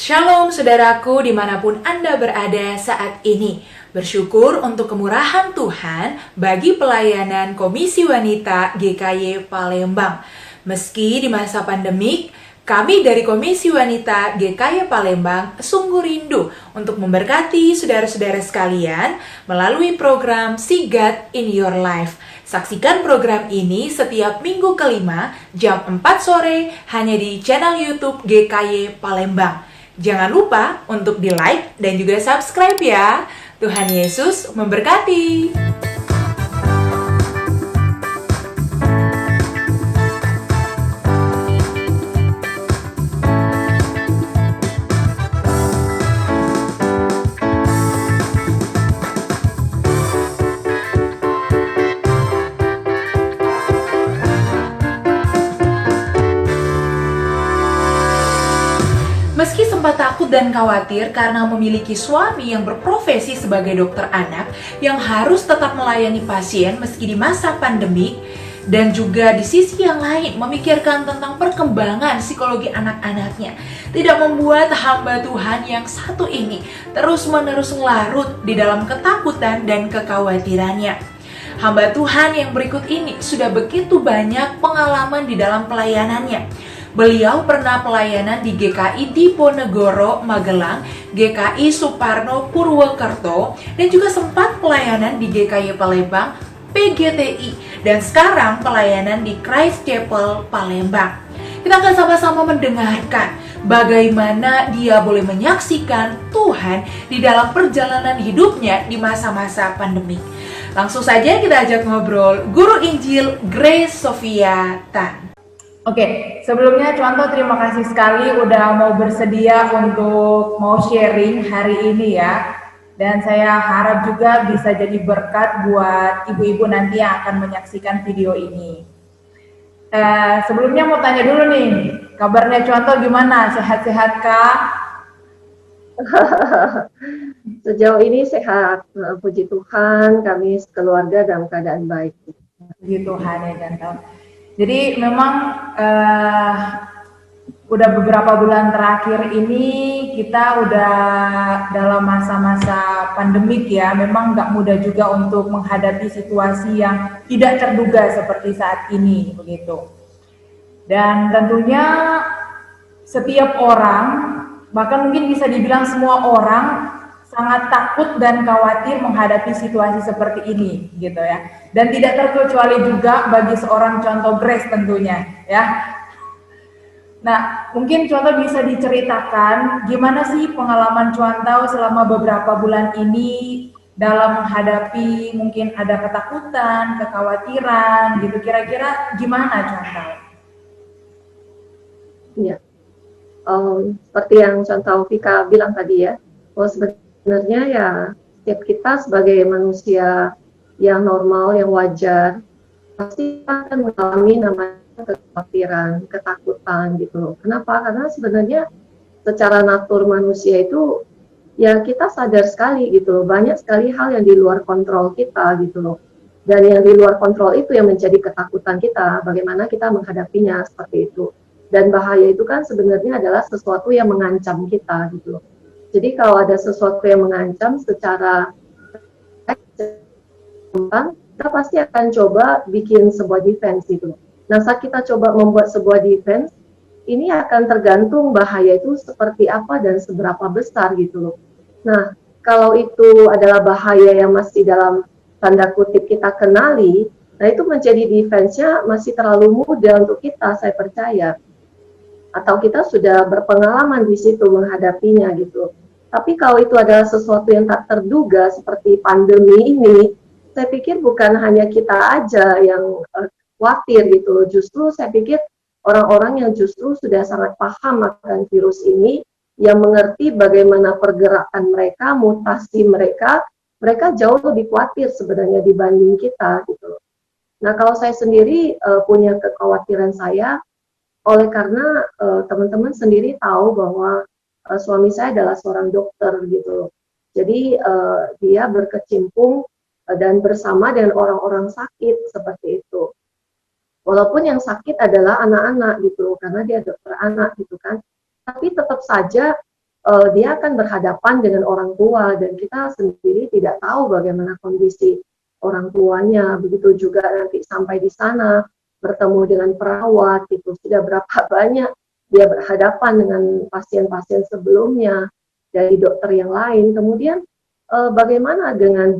Shalom saudaraku dimanapun Anda berada saat ini. Bersyukur untuk kemurahan Tuhan bagi pelayanan Komisi Wanita GKY Palembang. Meski di masa pandemik, kami dari Komisi Wanita GKY Palembang sungguh rindu untuk memberkati saudara-saudara sekalian melalui program See God in Your Life. Saksikan program ini setiap minggu kelima jam 4 sore hanya di channel YouTube GKY Palembang. Jangan lupa untuk di-like dan juga subscribe ya. Tuhan Yesus memberkati. Meski sempat takut dan khawatir karena memiliki suami yang berprofesi sebagai dokter anak yang harus tetap melayani pasien meski di masa pandemik, dan juga di sisi yang lain memikirkan tentang perkembangan psikologi anak-anaknya, tidak membuat hamba Tuhan yang satu ini terus-menerus larut di dalam ketakutan dan kekhawatirannya. Hamba Tuhan yang berikut ini sudah begitu banyak pengalaman di dalam pelayanannya. Beliau pernah pelayanan di GKI Diponegoro, Magelang, GKI Suparno, Purwokerto, dan juga sempat pelayanan di GKI Palembang, PGTI, dan sekarang pelayanan di Christ Chapel, Palembang. Kita akan sama-sama mendengarkan bagaimana dia boleh menyaksikan Tuhan di dalam perjalanan hidupnya di masa-masa pandemik. Langsung saja kita ajak ngobrol Guru Injil Grace Sofia Tan. Oke, sebelumnya Contoh terima kasih sekali udah mau bersedia untuk mau sharing hari ini ya. Dan saya harap juga bisa jadi berkat buat ibu-ibu nanti yang akan menyaksikan video ini. Sebelumnya mau tanya dulu nih, kabarnya Contoh gimana? Sehat-sehat kah? Sejauh ini sehat, puji Tuhan, kami sekeluarga dalam keadaan baik. Puji Tuhan ya Contoh. Jadi memang udah beberapa bulan terakhir ini kita udah dalam masa-masa pandemik ya. Memang nggak mudah juga untuk menghadapi situasi yang tidak terduga seperti saat ini begitu. Dan tentunya setiap orang, bahkan mungkin bisa dibilang semua orang sangat takut dan khawatir menghadapi situasi seperti ini gitu ya. Dan tidak terkecuali juga bagi seorang Contoh Grace tentunya ya. Nah, mungkin Contoh bisa diceritakan gimana sih pengalaman Contoh selama beberapa bulan ini dalam menghadapi mungkin ada ketakutan, kekhawatiran gitu. Kira-kira gimana Contoh? Iya, seperti yang Contoh Vika bilang tadi ya, sebenarnya ya setiap kita sebagai manusia yang normal, yang wajar, pasti akan mengalami namanya kekhawatiran, ketakutan gitu. Kenapa? Karena sebenarnya secara natur manusia itu ya kita sadar sekali gitu, banyak sekali hal yang di luar kontrol kita gitu loh. Dan yang di luar kontrol itu yang menjadi ketakutan kita, bagaimana kita menghadapinya seperti itu. Dan bahaya itu kan sebenarnya adalah sesuatu yang mengancam kita gitu loh. Jadi kalau ada sesuatu yang mengancam secara kita pasti akan coba bikin sebuah defense gitu. Nah, saat kita coba membuat sebuah defense, ini akan tergantung bahaya itu seperti apa dan seberapa besar gitu loh. Nah, kalau itu adalah bahaya yang masih dalam tanda kutip kita kenali, nah itu menjadi defense-nya masih terlalu mudah untuk kita, saya percaya. Atau kita sudah berpengalaman di situ menghadapinya gitu. Tapi kalau itu adalah sesuatu yang tak terduga seperti pandemi ini, saya pikir bukan hanya kita aja yang khawatir gitu. Justru saya pikir orang-orang yang justru sudah sangat paham akan virus ini, yang mengerti bagaimana pergerakan mereka, mutasi mereka, mereka jauh lebih khawatir sebenarnya dibanding kita gitu. Nah, kalau saya sendiri punya kekhawatiran saya, oleh karena teman-teman sendiri tahu bahwa suami saya adalah seorang dokter gitu. Jadi dia berkecimpung dan bersama dengan orang-orang sakit seperti itu. Walaupun yang sakit adalah anak-anak gitu, karena dia dokter anak gitu kan. Tapi tetap saja dia akan berhadapan dengan orang tua dan kita sendiri tidak tahu bagaimana kondisi orang tuanya. Begitu juga nanti sampai di sana bertemu dengan perawat gitu, sudah berapa banyak dia berhadapan dengan pasien-pasien sebelumnya dari dokter yang lain. Kemudian bagaimana dengan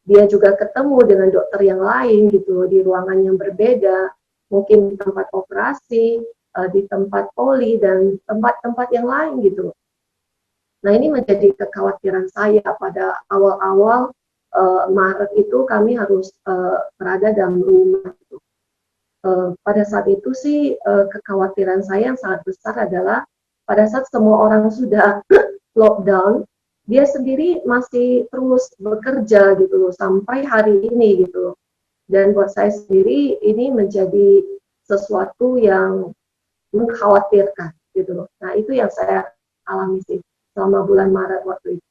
dia juga ketemu dengan dokter yang lain gitu di ruangan yang berbeda, mungkin di tempat operasi, di tempat poli dan tempat-tempat yang lain gitu. Nah, ini menjadi kekhawatiran saya pada awal-awal Maret itu kami harus berada dalam rumah. Gitu. Pada saat itu sih kekhawatiran saya yang sangat besar adalah pada saat semua orang sudah lockdown, dia sendiri masih terus bekerja gitu loh sampai hari ini gitu loh. Dan buat saya sendiri ini menjadi sesuatu yang mengkhawatirkan gitu loh. Nah, itu yang saya alami sih selama bulan Maret waktu itu.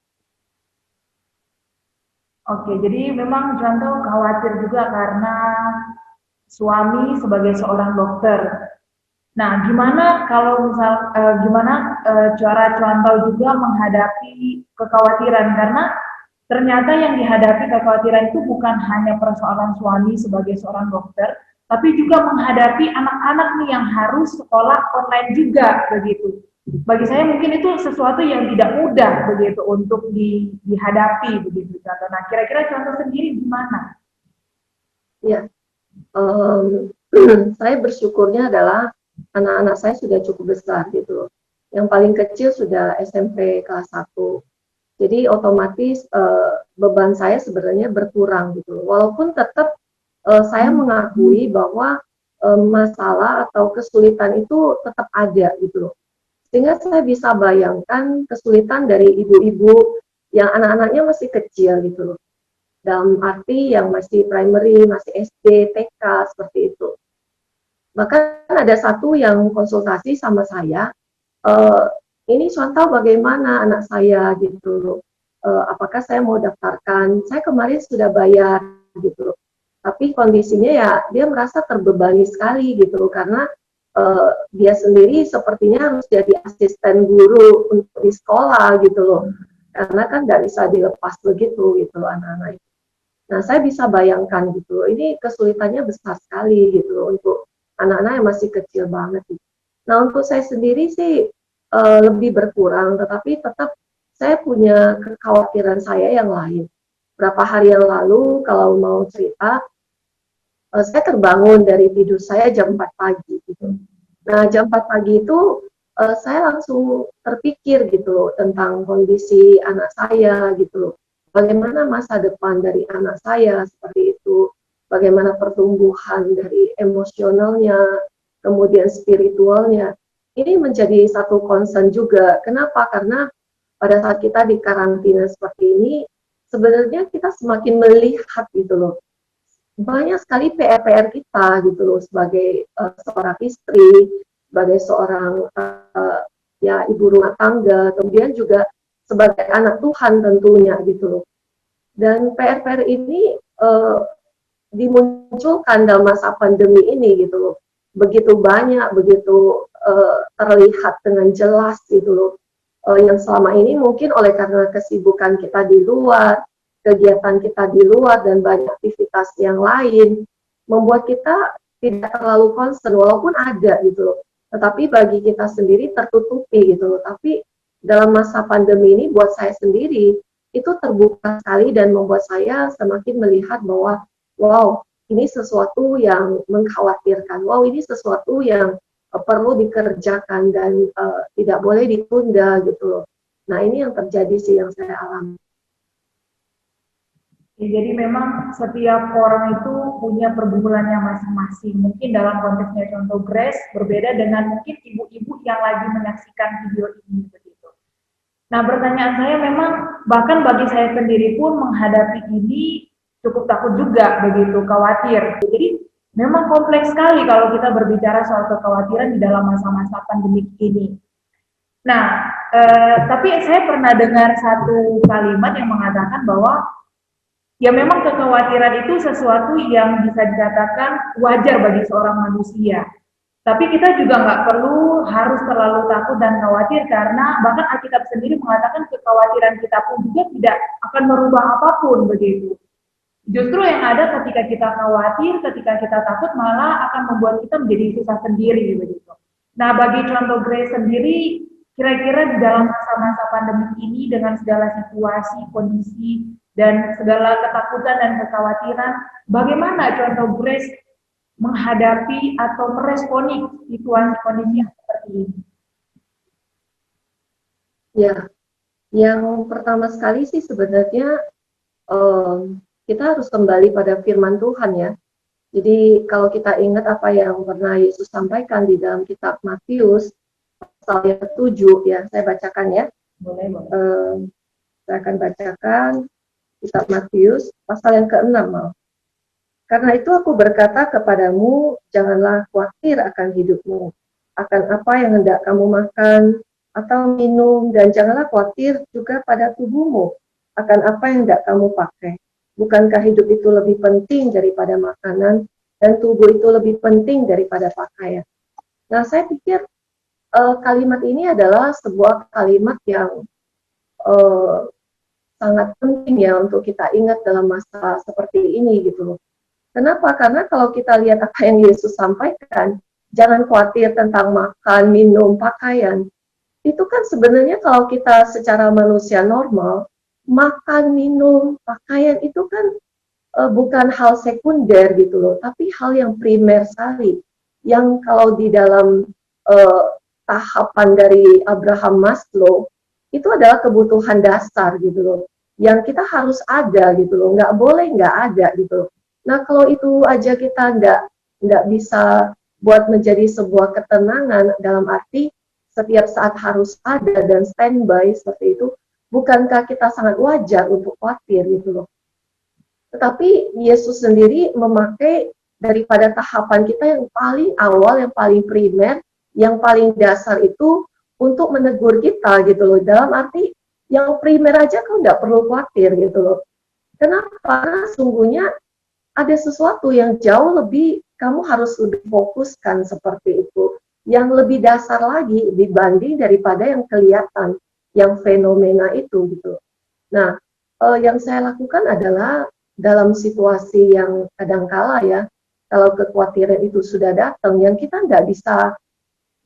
Oke, jadi memang contoh khawatir juga karena suami sebagai seorang dokter. Nah, gimana kalau gimana cara Contoh juga menghadapi kekhawatiran karena ternyata yang dihadapi kekhawatiran itu bukan hanya persoalan suami sebagai seorang dokter, tapi juga menghadapi anak-anak nih yang harus sekolah online juga begitu. Bagi saya mungkin itu sesuatu yang tidak mudah begitu untuk dihadapi begitu. Nah, kira-kira contoh sendiri gimana? Ya, saya bersyukurnya adalah anak-anak saya sudah cukup besar gitu loh. Yang paling kecil sudah SMP kelas 1. Jadi otomatis beban saya sebenarnya berkurang gitu. Walaupun tetap saya mengakui bahwa masalah atau kesulitan itu tetap ada gitu loh. Sehingga saya bisa bayangkan kesulitan dari ibu-ibu yang anak-anaknya masih kecil gitu loh. Dalam arti yang masih primary, masih SD, TK, seperti itu. Bahkan ada satu yang konsultasi sama saya, ini contoh bagaimana anak saya gitu loh. Apakah saya mau daftarkan? Saya kemarin sudah bayar gitu loh. Tapi kondisinya ya dia merasa terbebani sekali gitu loh karena dia sendiri sepertinya harus jadi asisten guru untuk di sekolah gitu loh. Karena kan nggak bisa dilepas begitu gitu loh anak-anak itu. Nah, saya bisa bayangkan gitu loh, ini kesulitannya besar sekali gitu loh untuk anak-anak yang masih kecil banget gitu. Nah, untuk saya sendiri sih lebih berkurang, tetapi tetap saya punya kekhawatiran saya yang lain. Berapa hari yang lalu, kalau mau cerita, saya terbangun dari tidur saya jam 4 pagi gitu. Nah, jam 4 pagi itu saya langsung terpikir gitu loh tentang kondisi anak saya gitu loh. Bagaimana masa depan dari anak saya seperti itu, bagaimana pertumbuhan dari emosionalnya, kemudian spiritualnya. Ini menjadi satu concern juga. Kenapa? Karena pada saat kita di karantina seperti ini, sebenarnya kita semakin melihat gitu loh banyak sekali PR-PR kita gitu loh sebagai seorang istri, sebagai seorang ya ibu rumah tangga, kemudian juga sebagai anak Tuhan tentunya gitu loh. Dan PR-PR ini dimunculkan dalam masa pandemi ini gitu loh. Begitu banyak, begitu terlihat dengan jelas gitu loh. Yang selama ini mungkin oleh karena kesibukan kita di luar, kegiatan kita di luar dan banyak aktivitas yang lain membuat kita tidak terlalu concern walaupun ada gitu loh. Tetapi bagi kita sendiri tertutupi gitu loh. Tapi dalam masa pandemi ini buat saya sendiri itu terbuka sekali dan membuat saya semakin melihat bahwa wow, ini sesuatu yang mengkhawatirkan. Wow, ini sesuatu yang perlu dikerjakan dan tidak boleh ditunda gitu loh. Nah, ini yang terjadi sih yang saya alami. Ya, jadi memang setiap orang itu punya pergumulannya masing-masing. Mungkin dalam konteksnya contoh Grace berbeda dengan mungkin ibu-ibu yang lagi menyaksikan video ini begitu. Nah, pertanyaan saya memang bahkan bagi saya sendiri pun menghadapi ini cukup takut juga begitu, khawatir. Jadi memang kompleks sekali kalau kita berbicara soal kekhawatiran di dalam masa-masa pandemi ini. Nah, tapi saya pernah dengar satu kalimat yang mengatakan bahwa ya memang kekhawatiran itu sesuatu yang bisa dikatakan wajar bagi seorang manusia. Tapi kita juga nggak perlu harus terlalu takut dan khawatir karena bahkan Alkitab sendiri mengatakan kekhawatiran kita pun juga tidak akan merubah apapun begitu. Justru yang ada ketika kita khawatir, ketika kita takut malah akan membuat kita menjadi susah sendiri begitu. Nah, bagi contoh Grace sendiri, kira-kira di dalam masa-masa pandemi ini dengan segala situasi, kondisi, dan segala ketakutan dan kekhawatiran, bagaimana contoh Grace menghadapi atau meresponi situasi kondisi yang seperti ini? Ya, yang pertama sekali sih sebenarnya kita harus kembali pada firman Tuhan ya. Jadi kalau kita ingat apa yang pernah Yesus sampaikan di dalam kitab Matius pasal yang ke-7 ya, saya bacakan ya. Boleh. Saya akan bacakan kitab Matius pasal yang ke-6. Karena itu aku berkata kepadamu, janganlah khawatir akan hidupmu, akan apa yang hendak kamu makan atau minum, dan janganlah khawatir juga pada tubuhmu, akan apa yang hendak kamu pakai. Bukankah hidup itu lebih penting daripada makanan, dan tubuh itu lebih penting daripada pakaian. Nah, saya pikir kalimat ini adalah sebuah kalimat yang sangat penting ya untuk kita ingat dalam masa seperti ini gitu loh. Kenapa? Karena kalau kita lihat apa yang Yesus sampaikan, jangan khawatir tentang makan, minum, pakaian. Itu kan sebenarnya kalau kita secara manusia normal, makan, minum, pakaian itu kan bukan hal sekunder gitu loh, tapi hal yang primer sekali. Yang kalau di dalam tahapan dari Abraham Maslow, itu adalah kebutuhan dasar gitu loh. Yang kita harus ada gitu loh, nggak boleh nggak ada gitu loh. Nah kalau itu aja kita nggak bisa buat menjadi sebuah ketenangan dalam arti setiap saat harus ada dan standby seperti itu, bukankah kita sangat wajar untuk khawatir gitu loh. Tetapi Yesus sendiri memakai daripada tahapan kita yang paling awal, yang paling primer, yang paling dasar itu untuk menegur kita gitu loh. Dalam arti yang primer aja kau nggak perlu khawatir gitu loh. Kenapa? Karena sungguhnya ada sesuatu yang jauh lebih kamu harus lebih fokuskan seperti itu, yang lebih dasar lagi dibanding daripada yang kelihatan, yang fenomena itu gitu. Nah, yang saya lakukan adalah dalam situasi yang kadangkala ya, kalau kekhawatiran itu sudah datang, yang kita nggak bisa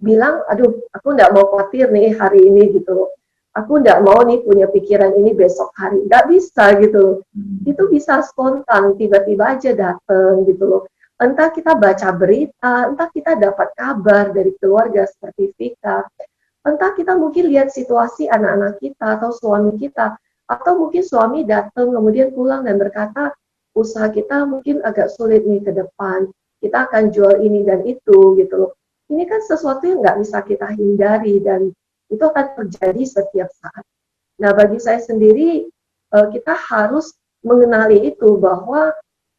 bilang, aduh, aku nggak mau khawatir nih hari ini gitu. Aku nggak mau nih punya pikiran ini besok hari, nggak bisa gitu. Itu bisa spontan, tiba-tiba aja datang gitu loh. Entah kita baca berita, entah kita dapat kabar dari keluarga seperti Vika, entah kita mungkin lihat situasi anak-anak kita atau suami kita, atau mungkin suami datang kemudian pulang dan berkata, usaha kita mungkin agak sulit nih ke depan, kita akan jual ini dan itu gitu loh. Ini kan sesuatu yang nggak bisa kita hindari dan itu akan terjadi setiap saat. Nah, bagi saya sendiri, kita harus mengenali itu bahwa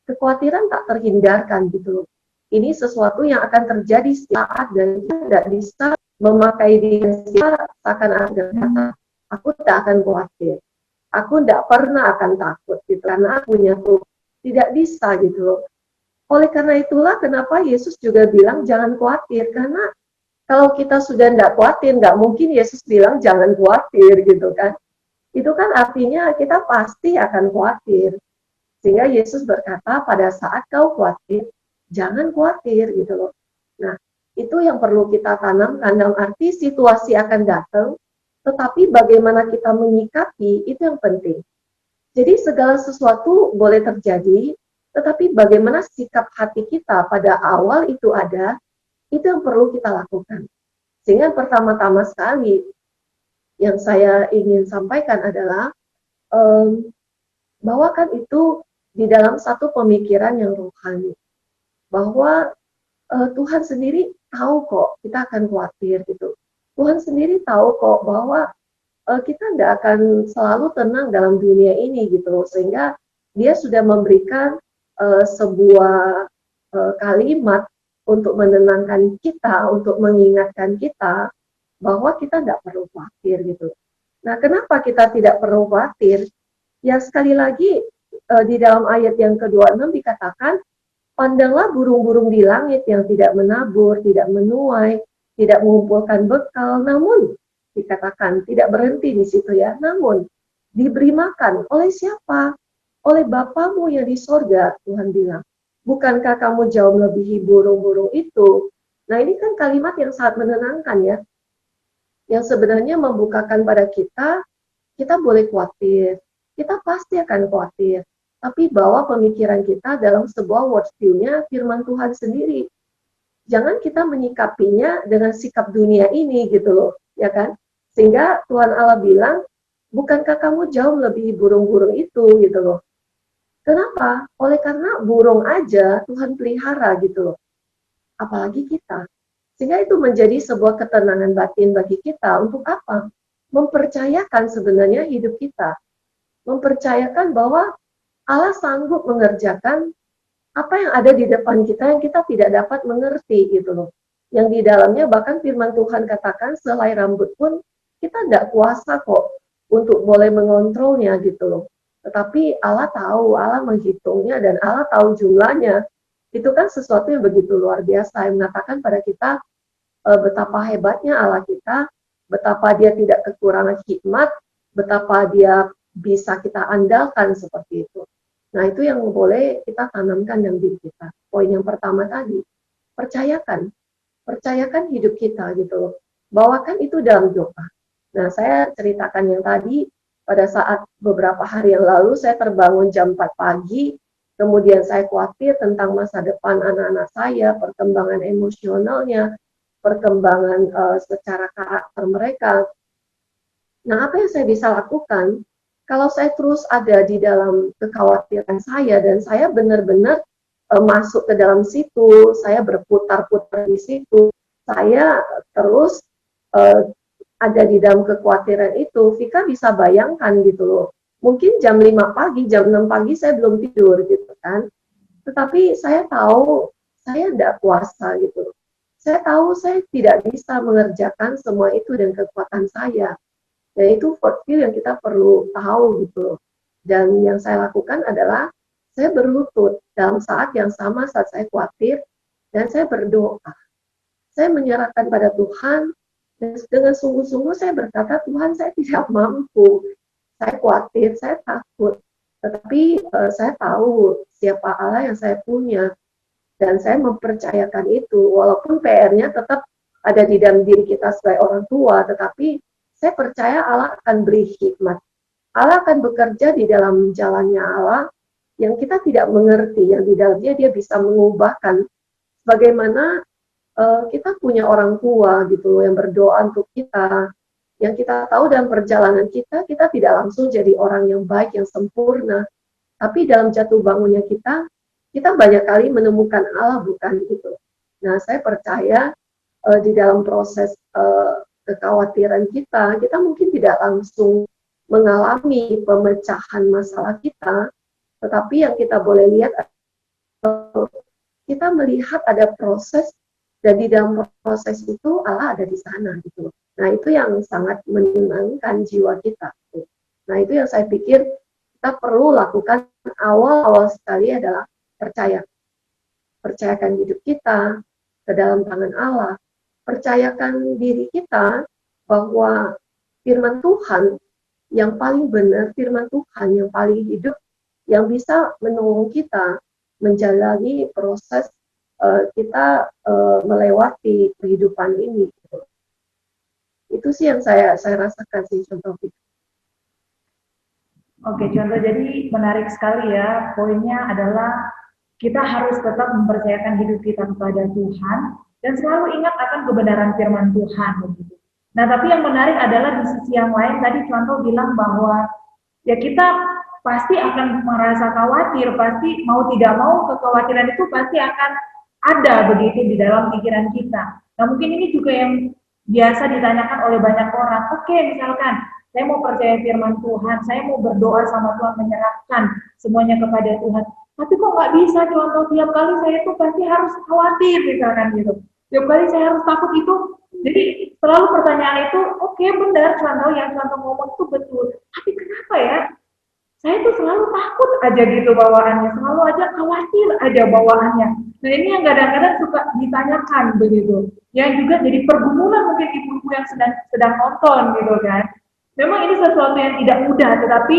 kekhawatiran tak terhindarkan gitu loh. Ini sesuatu yang akan terjadi setiap saat dan kita tidak bisa memakai diri kita seakan-akan kata, aku tidak akan khawatir, aku tidak pernah akan takut gitu karena aku punya Tuhan. Tidak bisa gitu loh. Oleh karena itulah kenapa Yesus juga bilang jangan khawatir, karena kalau kita sudah tidak khawatir, nggak mungkin Yesus bilang jangan khawatir gitu kan. Itu kan artinya kita pasti akan khawatir. Sehingga Yesus berkata pada saat kau khawatir, jangan khawatir gitu loh. Nah, itu yang perlu kita tanamkan dalam arti situasi akan datang, tetapi bagaimana kita menyikapi itu yang penting. Jadi segala sesuatu boleh terjadi, tetapi bagaimana sikap hati kita pada awal itu ada, itu yang perlu kita lakukan. Sehingga pertama-tama sekali yang saya ingin sampaikan adalah bahwa kan itu di dalam satu pemikiran yang rohani. Bahwa Tuhan sendiri tahu kok kita akan khawatir gitu. Tuhan sendiri tahu kok bahwa kita tidak akan selalu tenang dalam dunia ini gitu. Sehingga dia sudah memberikan sebuah kalimat untuk menenangkan kita, untuk mengingatkan kita bahwa kita tidak perlu khawatir gitu. Nah, kenapa kita tidak perlu khawatir? Ya sekali lagi di dalam ayat yang ke-26 dikatakan Pandanglah burung-burung di langit yang tidak menabur, tidak menuai, tidak mengumpulkan bekal, namun dikatakan tidak berhenti di situ ya, namun diberi makan oleh siapa? Oleh Bapamu yang di sorga, Tuhan bilang. Bukankah kamu jauh melebihi burung-burung itu? Nah ini kan kalimat yang sangat menenangkan ya, yang sebenarnya membukakan pada kita boleh khawatir, kita pasti akan khawatir, tapi bawa pemikiran kita dalam sebuah worldview-nya firman Tuhan sendiri. Jangan kita menyikapinya dengan sikap dunia ini gitu loh, ya kan? Sehingga Tuhan Allah bilang, bukankah kamu jauh melebihi burung-burung itu gitu loh. Kenapa? Oleh karena burung aja Tuhan pelihara gitu loh. Apalagi kita. Sehingga itu menjadi sebuah ketenangan batin bagi kita. Untuk apa? Mempercayakan sebenarnya hidup kita. Mempercayakan bahwa Allah sanggup mengerjakan apa yang ada di depan kita yang kita tidak dapat mengerti gitu loh. Yang di dalamnya bahkan firman Tuhan katakan selai rambut pun kita tidak kuasa kok untuk boleh mengontrolnya gitu loh. Tetapi Allah tahu, Allah menghitungnya dan Allah tahu jumlahnya. Itu kan sesuatu yang begitu luar biasa yang mengatakan pada kita betapa hebatnya Allah kita, betapa dia tidak kekurangan hikmat, betapa dia bisa kita andalkan seperti itu. Nah itu yang boleh kita tanamkan dalam diri kita. Poin yang pertama tadi, percayakan hidup kita gitu loh. Bawakan itu dalam doa. Nah saya ceritakan yang tadi, pada saat beberapa hari yang lalu saya terbangun jam 4 pagi, kemudian saya khawatir tentang masa depan anak-anak saya, perkembangan emosionalnya, perkembangan secara karakter mereka. Nah, apa yang saya bisa lakukan? Kalau saya terus ada di dalam kekhawatiran saya dan saya benar-benar masuk ke dalam situ, saya berputar-putar di situ, saya terus uh, ada di dalam kekhawatiran itu, Vika bisa bayangkan gitu loh. Mungkin jam 5 pagi, jam 6 pagi saya belum tidur gitu kan. Tetapi saya tahu saya tidak kuasa gitu loh. Saya tahu saya tidak bisa mengerjakan semua itu dengan kekuatan saya. Dan itu worldview yang kita perlu tahu gitu. Dan yang saya lakukan adalah saya berlutut dalam saat yang sama saat saya khawatir dan saya berdoa. Saya menyerahkan pada Tuhan dan dengan sungguh-sungguh saya berkata, Tuhan saya tidak mampu. Saya khawatir, saya takut. Tetapi saya tahu siapa Allah yang saya punya. Dan saya mempercayakan itu, walaupun PR-nya tetap ada di dalam diri kita sebagai orang tua, tetapi saya percaya Allah akan beri hikmat. Allah akan bekerja di dalam jalannya Allah yang kita tidak mengerti, yang di dalamnya dia bisa mengubahkan. Bagaimana kita punya orang tua gitu yang berdoa untuk kita, yang kita tahu dalam perjalanan kita tidak langsung jadi orang yang baik, yang sempurna, tapi dalam jatuh bangunnya kita banyak kali menemukan Allah bukan gitu. Nah, saya percaya di dalam proses kekhawatiran kita mungkin tidak langsung mengalami pemecahan masalah kita, tetapi yang kita boleh lihat kita melihat ada proses dan di dalam proses itu Allah ada di sana gitu. Nah, itu yang sangat menenangkan jiwa kita. Nah, itu yang saya pikir kita perlu lakukan awal-awal sekali adalah percayakan hidup kita ke dalam tangan Allah, percayakan diri kita bahwa firman Tuhan yang paling benar, firman Tuhan yang paling hidup, yang bisa menolong kita menjalani proses kita melewati kehidupan ini. Itu sih yang saya rasakan sih contoh itu. Oke, contoh jadi menarik sekali ya. Poinnya adalah kita harus tetap mempercayakan hidup kita kepada Tuhan dan selalu ingat akan kebenaran firman Tuhan. Begitu. Nah, tapi yang menarik adalah di sisi yang lain tadi contoh bilang bahwa ya kita pasti akan merasa khawatir, pasti mau tidak mau kekhawatiran itu pasti akan ada begitu di dalam pikiran kita. Nah, mungkin ini juga yang biasa ditanyakan oleh banyak orang. Oke, misalkan saya mau percaya firman Tuhan, saya mau berdoa sama Tuhan, menyerahkan semuanya kepada Tuhan. Tapi kok nggak bisa contoh tiap kali saya tuh pasti harus khawatir misalkan gitu. Tiap kali saya harus takut itu. Jadi selalu pertanyaan itu, oke, benar contoh yang contoh ngomong itu betul. Tapi kenapa ya? Saya tuh selalu takut aja gitu bawaannya, selalu aja khawatir aja bawaannya. Nah ini yang kadang-kadang suka ditanyakan begitu, yang juga jadi pergumulan mungkin ibu-ibu yang sedang nonton gitu kan. Memang ini sesuatu yang tidak mudah, tetapi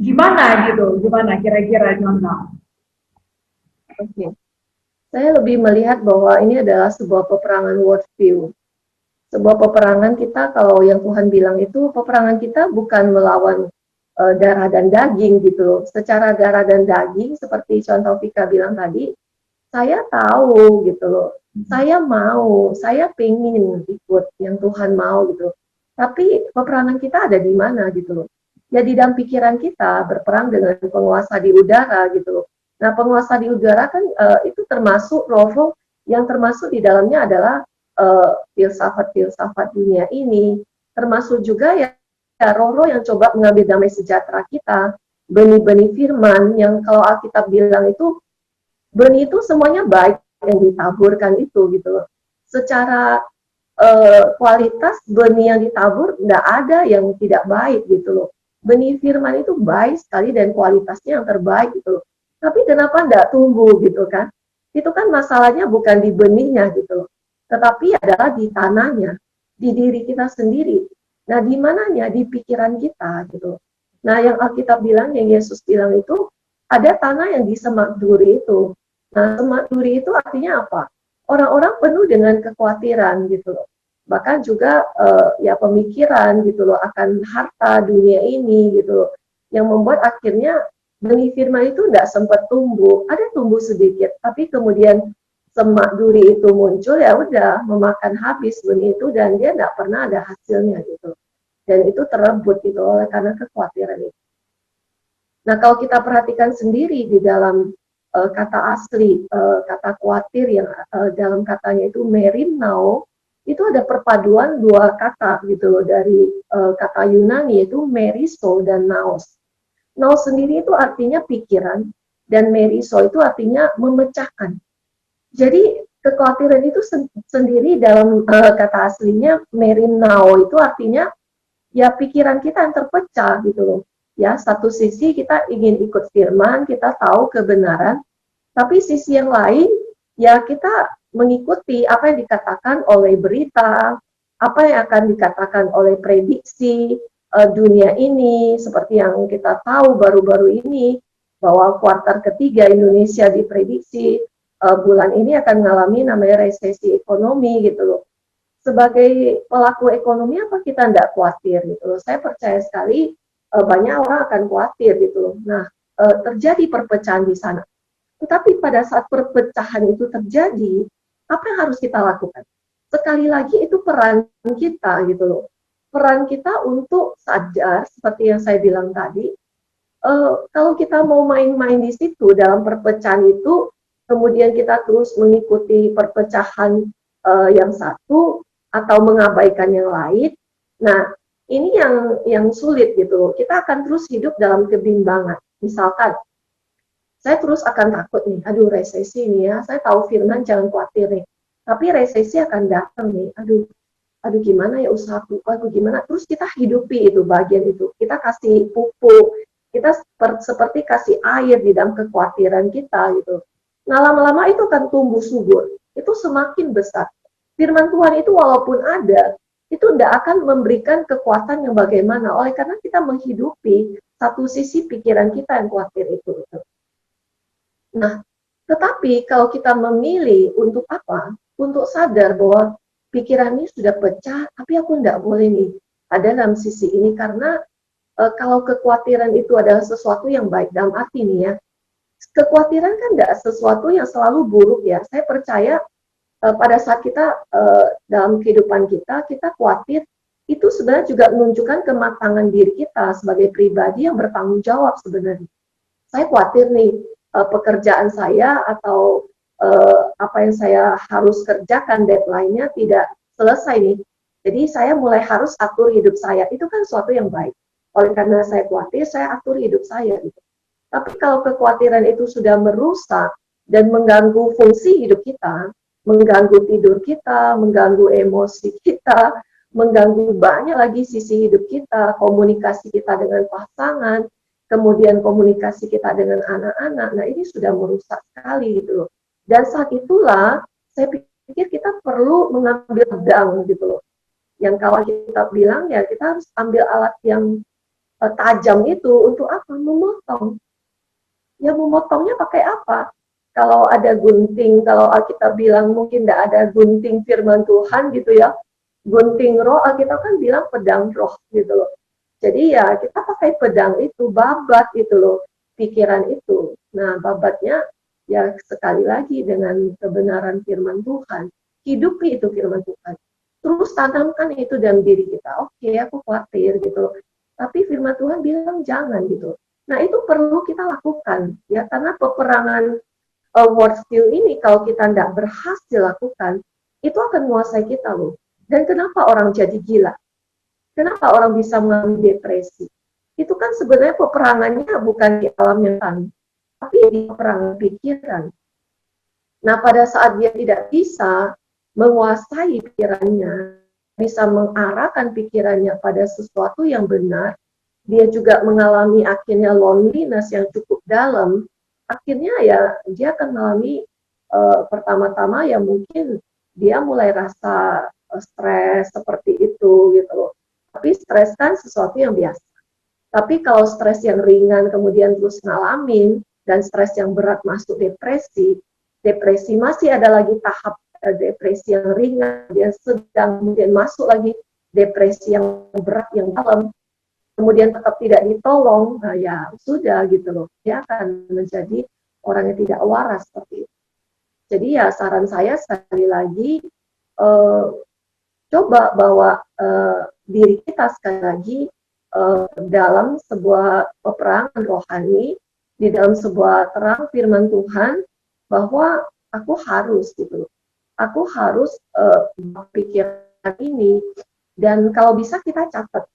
gimana gitu, gimana kira-kira contoh? Oke. Saya lebih melihat bahwa ini adalah sebuah peperangan worldview. Sebuah peperangan kita, kalau yang Tuhan bilang itu, peperangan kita bukan melawan darah dan daging gitu loh. Secara darah dan daging, seperti contoh Vika bilang tadi, saya tahu gitu loh. Saya mau, saya pengen ikut yang Tuhan mau gitu. Tapi peperangan kita ada di mana gitu loh. Ya di dalam pikiran kita berperang dengan penguasa di udara gitu loh. Nah penguasa di udara kan itu termasuk roh-roh yang termasuk di dalamnya adalah filsafat-filsafat dunia ini. Termasuk juga ya roh-roh yang coba mengambil damai sejahtera kita. Benih-benih firman yang kalau Alkitab bilang itu benih itu semuanya baik yang ditaburkan itu gitu loh. Secara kualitas benih yang ditabur nggak ada yang tidak baik gitu loh. Benih firman itu baik sekali dan kualitasnya yang terbaik gitu loh. Tapi kenapa nggak tumbuh gitu kan? Itu kan masalahnya bukan di benihnya gitu loh. Tetapi adalah di tanahnya, di diri kita sendiri. Nah di mananya? Di pikiran kita gitu. Nah yang Alkitab bilang, yang Yesus bilang itu, ada tanah yang disemak duri itu. Nah, semak duri itu artinya apa? Orang-orang penuh dengan kekhawatiran gitu loh. Bahkan juga ya pemikiran gitu loh akan harta dunia ini gitu loh. Yang membuat akhirnya benih firman itu tidak sempat tumbuh. Ada tumbuh sedikit, tapi kemudian semak duri itu muncul, ya udah memakan habis benih itu dan dia tidak pernah ada hasilnya gitu. Dan itu terebut gitu oleh karena kekhawatiran itu. Nah, kalau kita perhatikan sendiri di dalam kata asli, kata khawatir yang dalam katanya itu merimnao, itu ada perpaduan dua kata gitu loh dari kata Yunani yaitu meriso dan naos. Naos sendiri itu artinya pikiran dan meriso itu artinya memecahkan. Jadi kekhawatiran itu sendiri dalam kata aslinya merimnao itu artinya ya pikiran kita yang terpecah gitu loh. Ya, satu sisi kita ingin ikut firman, kita tahu kebenaran, tapi sisi yang lain, ya kita mengikuti apa yang dikatakan oleh berita, apa yang akan dikatakan oleh prediksi dunia ini, seperti yang kita tahu baru-baru ini, bahwa kuartal ketiga Indonesia diprediksi bulan ini akan mengalami namanya resesi ekonomi gitu loh. Sebagai pelaku ekonomi apa kita tidak khawatir gitu loh. Saya percaya sekali banyak orang akan khawatir gitu loh. Nah, terjadi perpecahan di sana. Tetapi pada saat perpecahan itu terjadi, apa yang harus kita lakukan? Sekali lagi itu peran kita gitu loh. Peran kita untuk sadar seperti yang saya bilang tadi. Kalau kita mau main-main di situ dalam perpecahan itu, kemudian kita terus mengikuti perpecahan yang satu atau mengabaikan yang lain. Nah, ini yang sulit gitu. Kita akan terus hidup dalam kebimbangan. Misalkan, saya terus akan takut nih, aduh resesi nih ya, saya tahu firman jangan khawatir nih. Tapi resesi akan datang nih, aduh gimana ya usahaku, aduh gimana. Terus kita hidupi itu bagian itu. Kita kasih pupuk, kita seperti kasih air di dalam kekhawatiran kita gitu. Nah lama-lama itu akan tumbuh subur, itu semakin besar. Firman Tuhan itu walaupun ada, itu tidak akan memberikan kekuatan yang bagaimana, oleh karena kita menghidupi satu sisi pikiran kita yang khawatir itu. Nah, tetapi kalau kita memilih untuk apa? Untuk sadar bahwa pikiran ini sudah pecah, tapi aku tidak boleh nih ada dalam sisi ini, karena kalau kekhawatiran itu adalah sesuatu yang baik, dalam arti ini ya, kekhawatiran kan tidak sesuatu yang selalu buruk ya. Saya percaya pada saat kita dalam kehidupan kita khawatir, itu sebenarnya juga menunjukkan kematangan diri kita sebagai pribadi yang bertanggung jawab sebenarnya. Saya khawatir nih pekerjaan saya atau apa yang saya harus kerjakan deadline-nya tidak selesai nih. Jadi saya mulai harus atur hidup saya. Itu kan sesuatu yang baik. Oleh karena saya khawatir, saya atur hidup saya gitu. Tapi kalau kekhawatiran itu sudah merusak dan mengganggu fungsi hidup kita, mengganggu tidur kita, mengganggu emosi kita, mengganggu banyak lagi sisi hidup kita, komunikasi kita dengan pasangan, kemudian komunikasi kita dengan anak-anak, nah ini sudah merusak sekali gitu loh. Dan saat itulah saya pikir kita perlu mengambil pedang gitu loh. Yang kalau kita bilang ya kita harus ambil alat yang tajam itu untuk apa? Memotong. Ya memotongnya pakai apa? Kalau ada gunting, kalau Alkitab bilang mungkin tidak ada gunting firman Tuhan gitu ya, gunting roh, Alkitab kan bilang pedang roh gitu loh. Jadi ya kita pakai pedang itu, babat gitu loh, pikiran itu. Nah babatnya ya sekali lagi dengan kebenaran firman Tuhan, hidupi itu firman Tuhan. Terus tanamkan itu dalam diri kita. Oke, aku khawatir gitu loh. Tapi firman Tuhan bilang jangan gitu. Nah itu perlu kita lakukan ya, karena peperangan word steal ini kalau kita tidak berhasil lakukan, itu akan menguasai kita loh. Dan kenapa orang jadi gila? Kenapa orang bisa mengalami depresi? Itu kan sebenarnya peperangannya bukan di alam nyata, tapi di peperangan pikiran. Nah pada saat dia tidak bisa menguasai pikirannya, bisa mengarahkan pikirannya pada sesuatu yang benar, dia juga mengalami akhirnya loneliness yang cukup dalam, akhirnya ya dia akan mengalami pertama-tama ya mungkin dia mulai rasa stres seperti itu gitu loh. Tapi stres kan sesuatu yang biasa. Tapi kalau stres yang ringan kemudian terus ngalamin dan stres yang berat masuk depresi, depresi masih ada lagi tahap depresi yang ringan, dia sedang kemudian masuk lagi depresi yang berat yang dalam, kemudian tetap tidak ditolong, nah ya sudah gitu loh, dia akan menjadi orang yang tidak waras seperti itu. Jadi ya saran saya sekali lagi, coba bawa diri kita sekali lagi dalam sebuah peperangan rohani, di dalam sebuah terang firman Tuhan, bahwa aku harus gitu loh, aku harus berpikiran ini, dan kalau bisa kita catat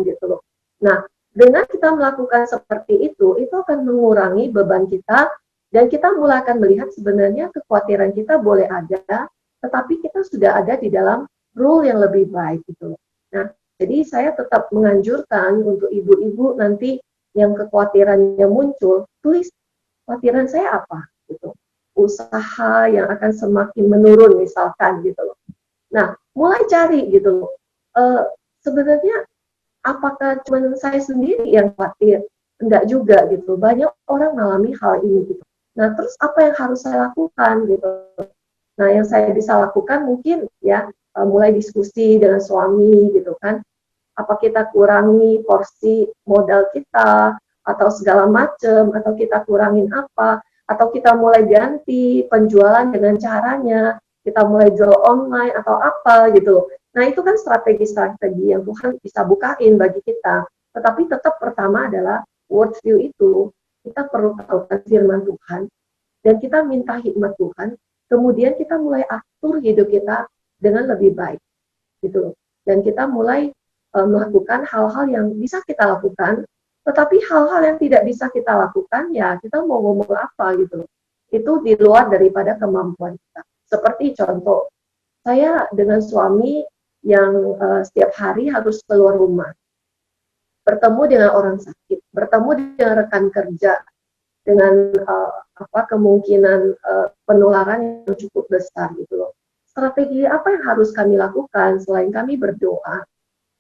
gitu loh. Nah, dengan kita melakukan seperti itu akan mengurangi beban kita, dan kita mulai akan melihat sebenarnya kekhawatiran kita boleh ada, tetapi kita sudah ada di dalam rule yang lebih baik gitu loh. Nah, jadi saya tetap menganjurkan untuk ibu-ibu nanti yang kekhawatirannya muncul, tulis kekhawatiran saya apa gitu. Usaha yang akan semakin menurun misalkan gitu loh. Nah, mulai cari gitu loh. Sebenarnya apakah cuma saya sendiri yang khawatir? Enggak juga gitu. Banyak orang mengalami hal ini gitu. Nah, terus apa yang harus saya lakukan gitu? Nah, yang saya bisa lakukan mungkin ya mulai diskusi dengan suami gitu kan. Apa kita kurangi porsi modal kita atau segala macam, atau kita kurangin apa, atau kita mulai ganti penjualan dengan caranya, kita mulai jual online atau apa gitu. Nah itu kan strategi-strategi yang Tuhan bisa bukain bagi kita. Tetapi tetap pertama adalah worldview itu, kita perlu tahu firman Tuhan, dan kita minta hikmat Tuhan, kemudian kita mulai atur hidup kita dengan lebih baik gitu. Dan kita mulai melakukan hal-hal yang bisa kita lakukan, tetapi hal-hal yang tidak bisa kita lakukan, ya kita mau ngomong apa gitu. Itu di luar daripada kemampuan kita. Seperti contoh, saya dengan suami yang setiap hari harus keluar rumah, bertemu dengan orang sakit, bertemu dengan rekan kerja, dengan kemungkinan penularan yang cukup besar gitu loh. Strategi apa yang harus kami lakukan selain kami berdoa?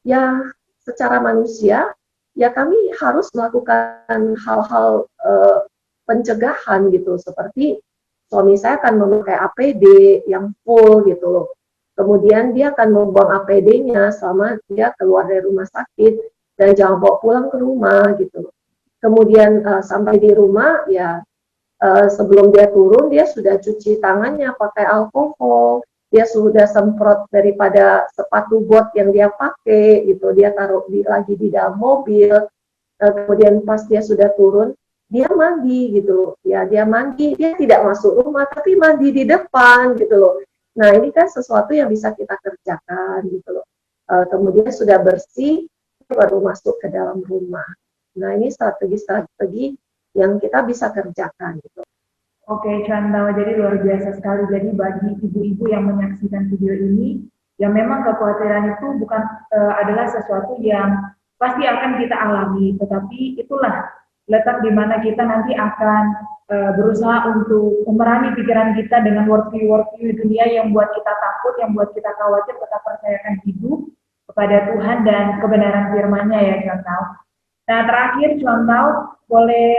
Ya secara manusia, ya kami harus melakukan hal-hal pencegahan gitu, seperti suami saya akan memakai APD yang full gitu loh. Kemudian dia akan membuang APD-nya selama dia keluar dari rumah sakit, dan jangan bawa pulang ke rumah gitu. Kemudian sampai di rumah ya sebelum dia turun dia sudah cuci tangannya pakai alkohol, dia sudah semprot daripada sepatu bot yang dia pakai gitu, dia taruh lagi di dalam mobil. Kemudian pas dia sudah turun, dia mandi gitu loh. Ya dia mandi, dia tidak masuk rumah tapi mandi di depan gitu loh. Nah ini kan sesuatu yang bisa kita kerjakan gitu loh. Kemudian sudah bersih, baru masuk ke dalam rumah. Nah ini strategi-strategi yang kita bisa kerjakan gitu. Oke, Chandra, jadi luar biasa sekali. Jadi bagi ibu-ibu yang menyaksikan video ini, ya memang kekhawatiran itu bukan adalah sesuatu yang pasti akan kita alami. Tetapi itulah letak di mana kita nanti akan berusaha untuk memerangi pikiran kita dengan worldview dunia yang buat kita takut, yang buat kita khawatir, tetap percayakan hidup kepada Tuhan dan kebenaran firman-Nya ya Cuan Tau. Nah terakhir Cuan Tau boleh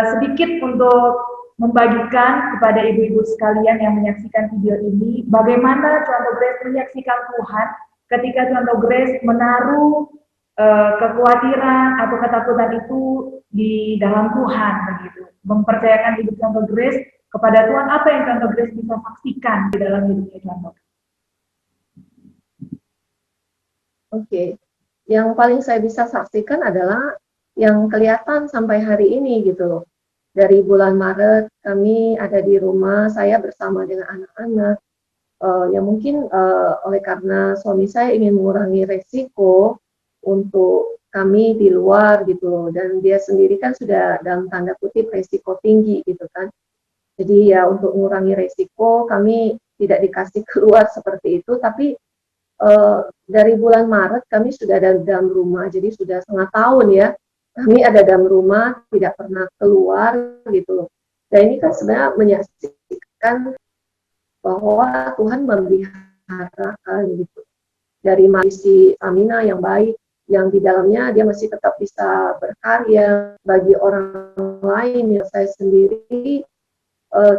sedikit untuk membagikan kepada ibu-ibu sekalian yang menyaksikan video ini, bagaimana Cuan Tau Grace menyaksikan Tuhan ketika Cuan Tau Grace menaruh kekhawatiran atau ketakutan itu di dalam Tuhan begitu. Mempercayakan hidup Cuan Tau Grace kepada Tuhan, apa yang Cuan Tau Grace bisa saksikan di dalam hidupnya Cuan Tau? Oke. Yang paling saya bisa saksikan adalah yang kelihatan sampai hari ini gitu loh. Dari bulan Maret kami ada di rumah, saya bersama dengan anak-anak. Ya mungkin oleh karena suami saya ingin mengurangi resiko untuk kami di luar gitu loh, dan dia sendiri kan sudah dalam tanda kutip resiko tinggi gitu kan. Jadi ya untuk mengurangi resiko kami tidak dikasih keluar seperti itu, tapi dari bulan Maret kami sudah ada dalam rumah, jadi sudah setengah tahun ya kami ada dalam rumah, tidak pernah keluar gitu loh. Dan ini kan sebenarnya menyaksikan bahwa Tuhan memelihara gitu dari misi Amina yang baik, yang di dalamnya dia masih tetap bisa berkarya bagi orang lain. Yang saya sendiri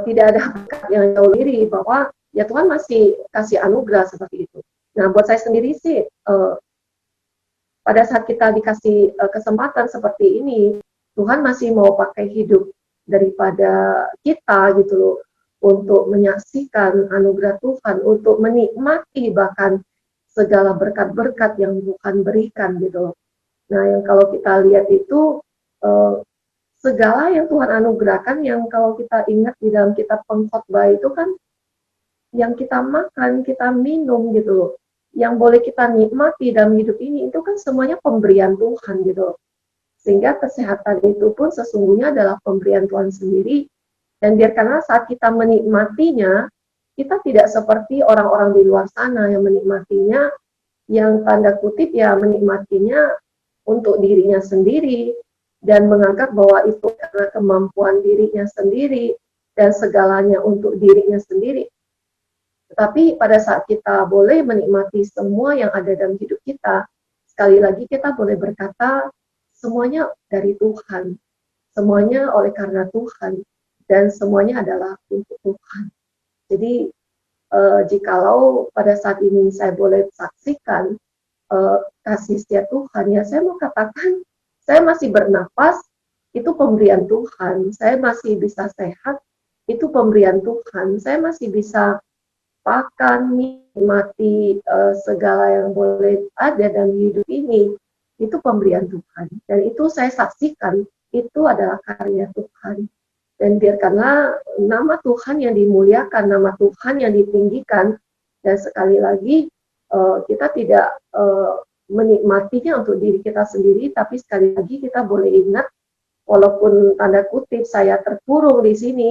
tidak ada berkat yang jauh diri, bahwa ya Tuhan masih kasih anugerah seperti itu. Nah buat saya sendiri sih pada saat kita dikasih kesempatan seperti ini, Tuhan masih mau pakai hidup daripada kita gitu loh, untuk menyaksikan anugerah Tuhan, untuk menikmati bahkan segala berkat-berkat yang Tuhan berikan gitu loh. Nah yang kalau kita lihat itu segala yang Tuhan anugerahkan, yang kalau kita ingat di dalam kitab Pengkhotbah itu kan, yang kita makan, kita minum gitu loh, yang boleh kita nikmati dalam hidup ini, itu kan semuanya pemberian Tuhan gitu loh. Sehingga kesehatan itu pun sesungguhnya adalah pemberian Tuhan sendiri. Dan biarkanlah saat kita menikmatinya, kita tidak seperti orang-orang di luar sana yang menikmatinya, yang tanda kutip ya menikmatinya untuk dirinya sendiri, dan menganggap bahwa itu karena kemampuan dirinya sendiri, dan segalanya untuk dirinya sendiri. Tetapi pada saat kita boleh menikmati semua yang ada dalam hidup kita, sekali lagi kita boleh berkata, semuanya dari Tuhan, semuanya oleh karena Tuhan, dan semuanya adalah untuk Tuhan. Jadi jikalau pada saat ini saya boleh saksikan kasih setia Tuhan, ya saya mau katakan saya masih bernapas, itu pemberian Tuhan. Saya masih bisa sehat, itu pemberian Tuhan. Saya masih bisa makan, nikmati segala yang boleh ada dalam hidup ini, itu pemberian Tuhan. Dan itu saya saksikan, itu adalah karya Tuhan. Dan biarkanlah nama Tuhan yang dimuliakan, nama Tuhan yang ditinggikan. Dan sekali lagi kita tidak menikmatinya untuk diri kita sendiri, tapi sekali lagi kita boleh ingat, walaupun tanda kutip saya terkurung di sini,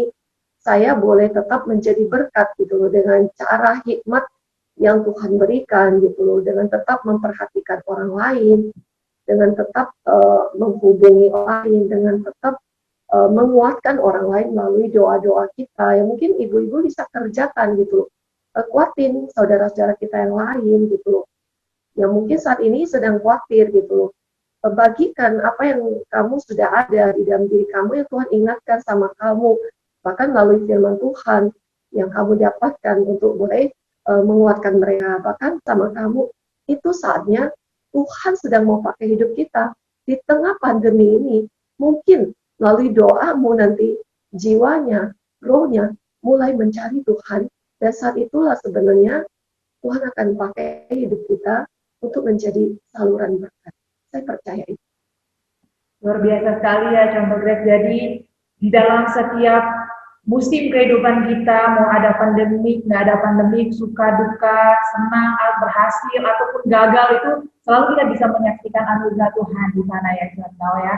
saya boleh tetap menjadi berkat gitu loh, dengan cara hikmat yang Tuhan berikan gitu loh, dengan tetap memperhatikan orang lain, dengan tetap menghubungi orang lain, dengan tetap menguatkan orang lain melalui doa-doa kita yang mungkin ibu-ibu bisa kerjakan gitu, kuatin saudara-saudara kita yang lain gitu loh, yang mungkin saat ini sedang khawatir gitu loh. Bagikan apa yang kamu sudah ada di dalam diri kamu yang Tuhan ingatkan sama kamu, bahkan melalui firman Tuhan yang kamu dapatkan untuk boleh menguatkan mereka, bahkan sama kamu. Itu saatnya Tuhan sedang mau pakai hidup kita di tengah pandemi ini. Mungkin melalui doamu nanti jiwanya, rohnya mulai mencari Tuhan, dan saat itulah sebenarnya Tuhan akan pakai hidup kita untuk menjadi saluran berkat. Saya percaya itu. Luar biasa sekali ya Cuan Tau Grace. Jadi di dalam setiap musim kehidupan kita, mau ada pandemik, nggak ada pandemik, suka duka, senang, berhasil ataupun gagal, itu selalu kita bisa menyaksikan anugerah Tuhan di sana ya Cuan Tau ya.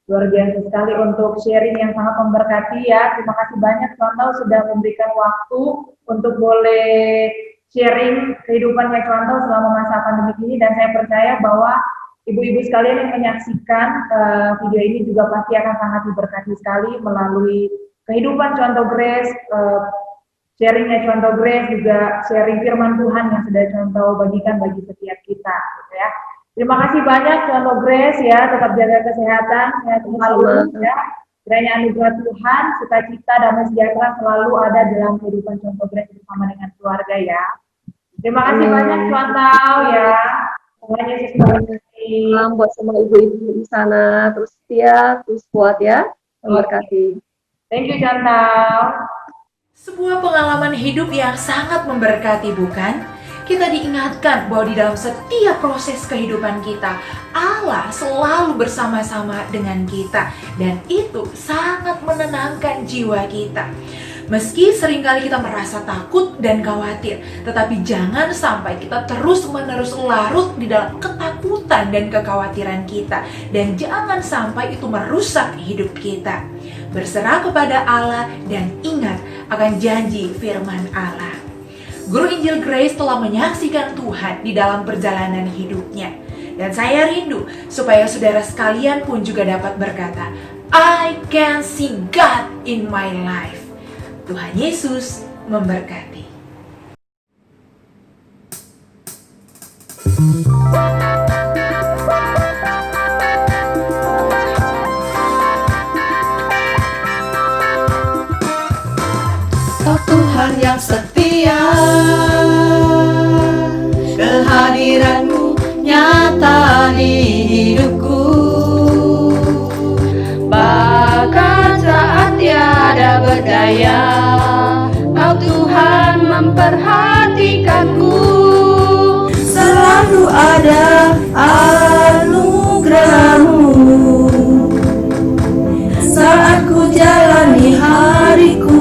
Luar biasa sekali untuk sharing yang sangat memberkati ya. Terima kasih banyak Cuan Tau sudah memberikan waktu untuk boleh sharing kehidupannya Cuan Tau selama masa pandemi ini, dan saya percaya bahwa ibu-ibu sekalian yang menyaksikan video ini juga pasti akan sangat diberkati sekali melalui kehidupan Contoh Grace, sharingnya Contoh Grace, juga sharing firman Tuhan yang sudah Contoh bagikan bagi setiap kita, gitu ya. Terima kasih banyak Contoh Grace ya, tetap jaga kesehatan, sehat selalu ya. Kiranya anugerah Tuhan, sukacita, damai sejahtera selalu ada dalam kehidupan Contoh Grace bersama dengan keluarga ya. Terima kasih banyak Contoh ya. Tuhan Yesus memberkati. Salam buat semua ibu-ibu di sana, terus setia, terus kuat ya. Memberkati. Thank you Contoh. Sebuah pengalaman hidup yang sangat memberkati, bukan? Kita diingatkan bahwa di dalam setiap proses kehidupan kita, Allah selalu bersama-sama dengan kita. Dan itu sangat menenangkan jiwa kita. Meski seringkali kita merasa takut dan khawatir, tetapi jangan sampai kita terus-menerus larut di dalam ketakutan dan kekhawatiran kita. Dan jangan sampai itu merusak hidup kita. Berserah kepada Allah dan ingat akan janji firman Allah. Guru Injil Grace telah menyaksikan Tuhan di dalam perjalanan hidupnya. Dan saya rindu supaya saudara sekalian pun juga dapat berkata, I can see God in my life. Tuhan Yesus memberkati. Kau Tuhan yang setia, kehadiran-Mu nyata di hidupku. Bahkan saat tiada berdaya, Kau Tuhan memperhatikanku. Selalu ada anugerah-Mu saat ku jalani hariku.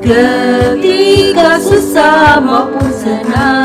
Ketika susah maupun senang,